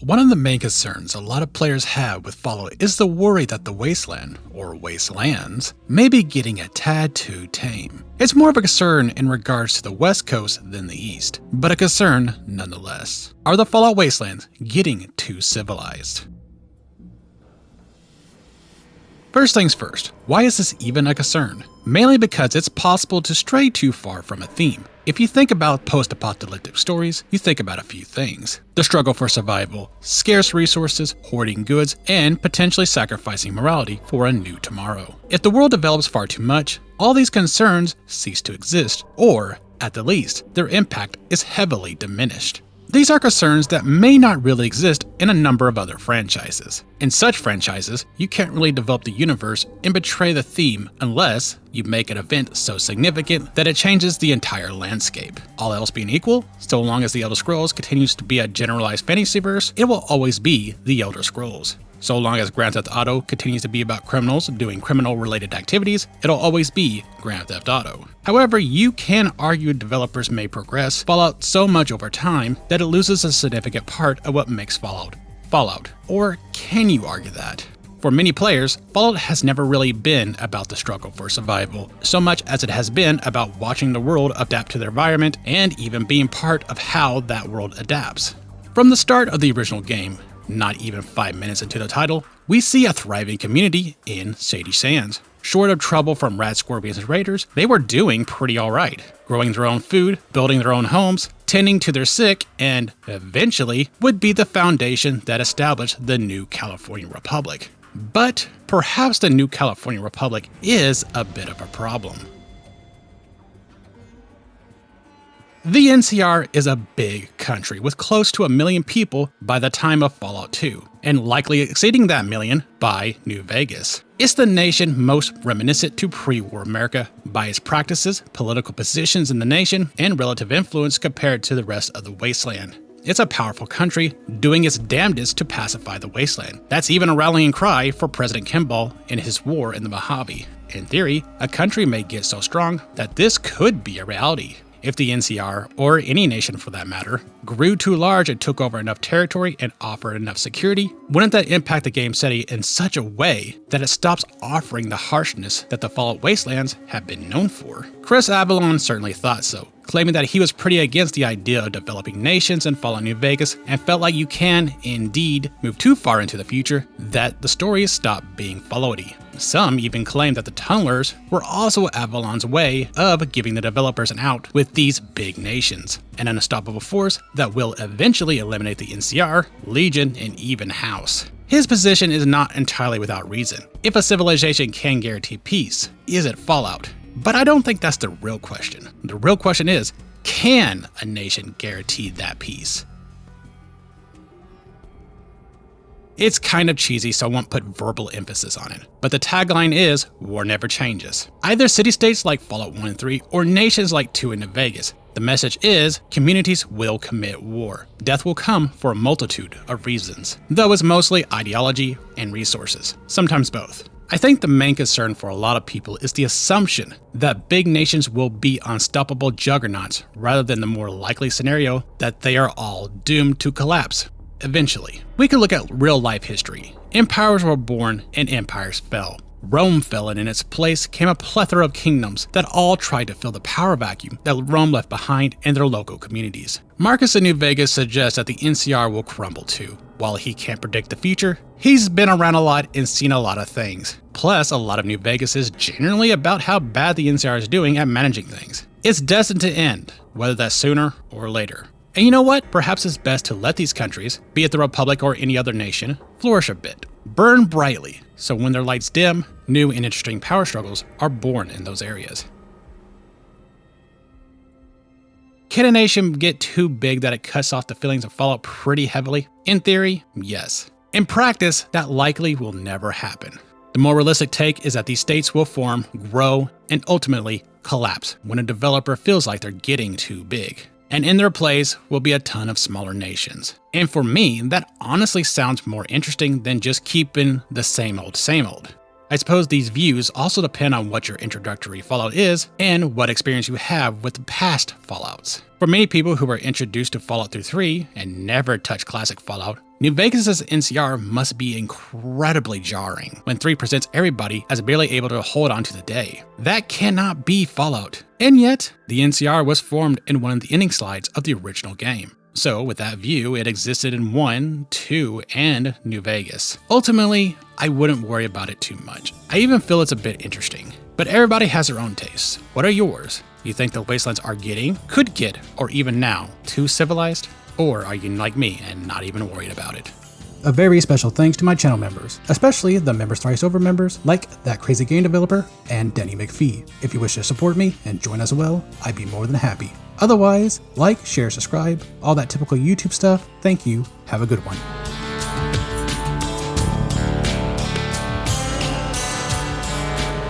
One of the main concerns a lot of players have with Fallout is the worry that the wasteland, or wastelands, may be getting a tad too tame. It's more of a concern in regards to the West Coast than the East, but a concern nonetheless. Are the Fallout wastelands getting too civilized? First things first, why is this even a concern? Mainly because it's possible to stray too far from a theme. If you think about post-apocalyptic stories, you think about a few things. The struggle for survival, scarce resources, hoarding goods, and potentially sacrificing morality for a new tomorrow. If the world develops far too much, all these concerns cease to exist, or, at the least, their impact is heavily diminished. These are concerns that may not really exist in a number of other franchises. In such franchises, you can't really develop the universe and betray the theme unless you make an event so significant that it changes the entire landscape. All else being equal, so long as the Elder Scrolls continues to be a generalized fantasyverse, it will always be the Elder Scrolls. So long as Grand Theft Auto continues to be about criminals doing criminal-related activities, it'll always be Grand Theft Auto. However, you can argue developers may progress Fallout so much over time that it loses a significant part of what makes Fallout Fallout. Or can you argue that? For many players, Fallout has never really been about the struggle for survival, so much as it has been about watching the world adapt to their environment and even being part of how that world adapts. From the start of the original game, not even 5 minutes into the title, we see a thriving community in Shady Sands. Short of trouble from rats, scorpions, and raiders, they were doing pretty alright. Growing their own food, building their own homes, tending to their sick, and eventually would be the foundation that established the New California Republic. But perhaps the New California Republic is a bit of a problem. The NCR is a big country with close to 1 million people by the time of Fallout 2, and likely exceeding that million by New Vegas. It's the nation most reminiscent to pre-war America by its practices, political positions in the nation, and relative influence compared to the rest of the wasteland. It's a powerful country doing its damnedest to pacify the wasteland. That's even a rallying cry for President Kimball in his war in the Mojave. In theory, a country may get so strong that this could be a reality. If the NCR, or any nation for that matter, grew too large and took over enough territory and offered enough security, wouldn't that impact the game setting in such a way that it stops offering the harshness that the Fallout Wastelands have been known for? Chris Avellone certainly thought so, claiming that he was pretty against the idea of developing nations in Fallout New Vegas and felt like you can, indeed, move too far into the future that the stories stop being Fallout-y. Some even claim that the Tunnelers were also Avalon's way of giving the developers an out with these big nations, an unstoppable force that will eventually eliminate the NCR, Legion, and even House. His position is not entirely without reason. If a civilization can guarantee peace, is it Fallout? But I don't think that's the real question. The real question is, can a nation guarantee that peace? It's kind of cheesy, so I won't put verbal emphasis on it. But the tagline is, war never changes. Either city-states like Fallout 1 and 3, or nations like 2 and New Vegas. The message is, communities will commit war. Death will come for a multitude of reasons, though it's mostly ideology and resources, sometimes both. I think the main concern for a lot of people is the assumption that big nations will be unstoppable juggernauts rather than the more likely scenario that they are all doomed to collapse. Eventually, we could look at real-life history. Empires were born and empires fell. Rome fell, and in its place came a plethora of kingdoms that all tried to fill the power vacuum that Rome left behind in their local communities. Marcus in New Vegas suggests that the NCR will crumble too. While he can't predict the future, he's been around a lot and seen a lot of things. Plus, a lot of New Vegas is generally about how bad the NCR is doing at managing things. It's destined to end, whether that's sooner or later. And you know what? Perhaps it's best to let these countries, be it the Republic or any other nation, flourish a bit. Burn brightly, so when their lights dim, new and interesting power struggles are born in those areas. Can a nation get too big that it cuts off the feelings of Fallout pretty heavily? In theory, yes. In practice, that likely will never happen. The more realistic take is that these states will form, grow, and ultimately collapse when a developer feels like they're getting too big. And in their place will be a ton of smaller nations. And for me, that honestly sounds more interesting than just keeping the same old, same old. I suppose these views also depend on what your introductory Fallout is and what experience you have with the past Fallouts. For many people who were introduced to Fallout through 3 and never touched classic Fallout, New Vegas' NCR must be incredibly jarring when 3 presents everybody as barely able to hold on to the day. That cannot be Fallout. And yet, the NCR was formed in one of the ending slides of the original game. So with that view, it existed in 1, 2, and New Vegas. Ultimately, I wouldn't worry about it too much. I even feel it's a bit interesting. But everybody has their own tastes. What are yours? You think the Wastelands are getting, could get, or even now, too civilized? Or are you like me and not even worried about it? A very special thanks to my channel members, especially the Members Thrice Over members like That Crazy Game Developer and Denny McPhee. If you wish to support me and join as well, I'd be more than happy. Otherwise, like, share, subscribe, all that typical YouTube stuff. Thank you. Have a good one.